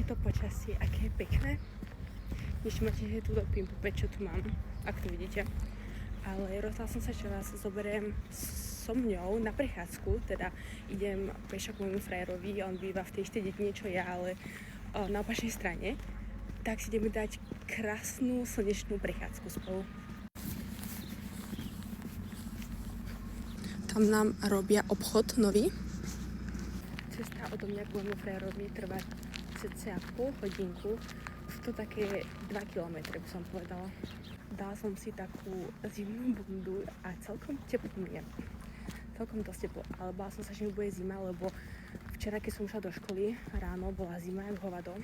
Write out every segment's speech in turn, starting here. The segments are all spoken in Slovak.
to počasie, aké je pekné. Ešte máte túto pimpu, čo tu mám, ak to vidíte. Ale rozhodla som sa, že vás zoberiem so mňou na prechádzku, teda idem pešo k môjmu frajerovi, on býva v tej istej dedine, čo ja, ale na opačnej strane. Tak si ideme dať krásnu slnečnú prechádzku spolu. Tam nám robia obchod nový. Cesta odo mňa k môjmu frajerovi trvá cca pol hodinku. Sú to také 2 kilometre, by som povedala. Dala som si takú zimnú bundu a celkom teplo mi je. Celkom dosť teplo, ale bála som sa, že mi bude zima, lebo včera, keď som šla do školy ráno, bola zima jak hovado.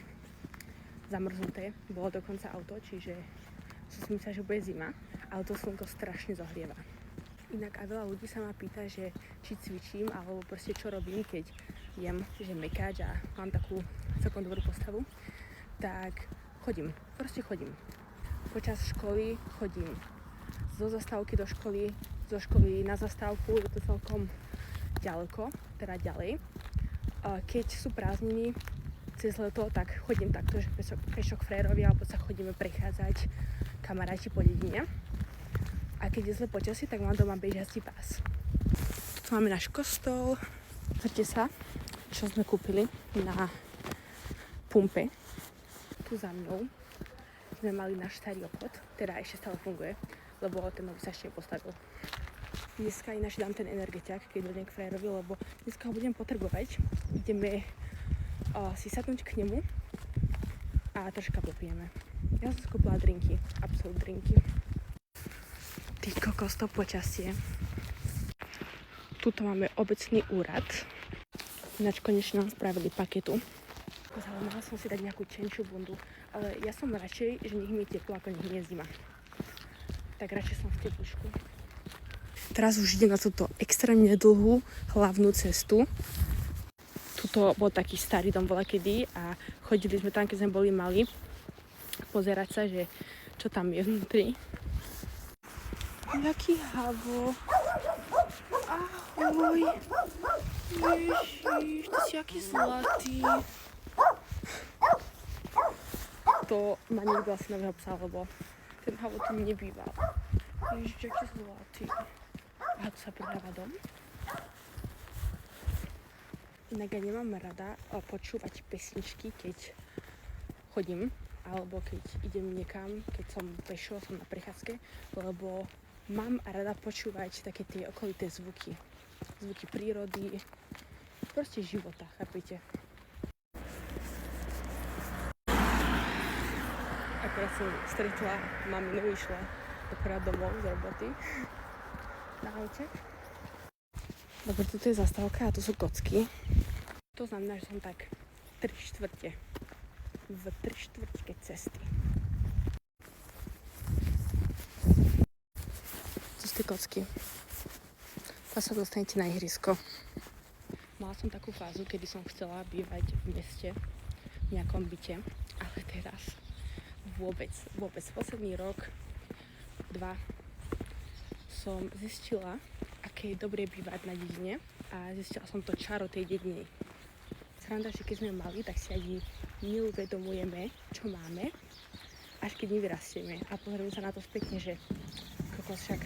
Zamrznuté, bolo dokonca auto, čiže som si myslela, že bude zima, ale to slnko strašne zohrieva. Inak aj veľa ľudí sa ma pýta, že či cvičím, alebo proste čo robím, keď jem, že mekáč a mám takú celkom dobrú postavu. Tak chodím, proste chodím. Počas školy chodím zo zastávky do školy, zo školy na zastávku, je to celkom ďaleko, teda ďalej. Keď sú prázdniny cez leto, tak chodím takto, že pešo k frajerovi, alebo sa chodíme prechádzať kamaráti po dedine. A keď je zle počasie, tak mám doma bežiaci pás. Tu máme náš kostol. Pozrite sa, čo sme kúpili na pumpe. Tu za mnou sme mali náš starý obchod, teda ešte stále funguje, lebo ten nový sa ešte nepostavil. Dneska ináč dám ten energetiak, keď dojdem k frajerovi, lebo dneska ho budem potrebovať. Ideme si sadnúť k nemu a troška popijeme. Ja som skúpila drinky, absolút drinky. Ty kokos, to počasie. Tuto máme obecný úrad. Ináč konečne nám spravili paketu. Ale mala som si dať nejakú tenšiu bundu, ale ja som radšej, že nech mi je teplo, ako nech mi je zima. Tak radšej som v teplušku. Teraz už idem na túto extrémne dlhú hlavnú cestu. Tuto bol taký starý dom volakedy a chodili sme tam, keď sme boli mali, pozerať sa, že čo tam je vnútri. Jaký havo. Ahoj. Ježiš, ty si aký zlatý. To má niekto asi nového psa, lebo ten havo tu nebýval. Ježiš, aký zlatý. A tu sa predáva dom. Inak ja nemám rada počúvať pesničky, keď chodím, alebo keď idem niekam, keď som pešo, som na prechádzke, lebo mám rada počúvať také tie okolité zvuky. Zvuky prírody, proste života, chápete? Akorát som stretla maminu, išla akorát domov z roboty na aute. Dobre, toto je zastávka a tu sú kocky. To znamená, že som tak 3/4 v 3/4 cesty. To sú tie kocky. A sa dostanete na ihrisko. Mala som takú fázu, kedy som chcela bývať v meste, v nejakom byte, ale teraz vôbec. Posledný rok, 2 som zistila, aké je dobré bývať na dedine a zistila som to čaro tej dediny. Sranda, že keď sme mali, tak si ani neuvedomujeme, čo máme, až keď nevyrastieme. A pozriem sa na to spätne, že kokos, však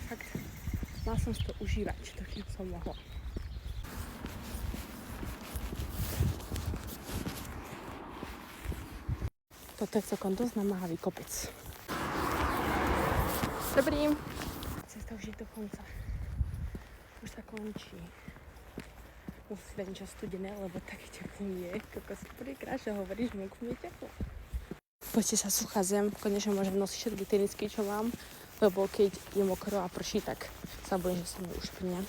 fakt mal som si to užívať, to kým som mohla. Toto je celkom dosť namáhavý kopec. Dobrý. Cesta už je do konca. Už sa končí. Musím si dať niečo studené, lebo také teplo je. Kokos, prvýkrát, že hovoríš, vonku mi je teplo. Poďte sa, suchá zem. Konečne môžem nosiť všetky tenisky, čo mám. Lebo keď je mokro a prší, tak sa bojím, že sa mi ušpinia.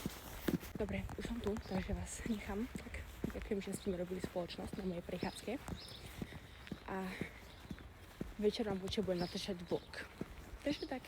Dobre, už som tu, takže vás nechám. Tak ďakujem, že ste mi robili spoločnosť na mojej prechádzke. A večer vám určite budem natáčať vlog. Takže tak.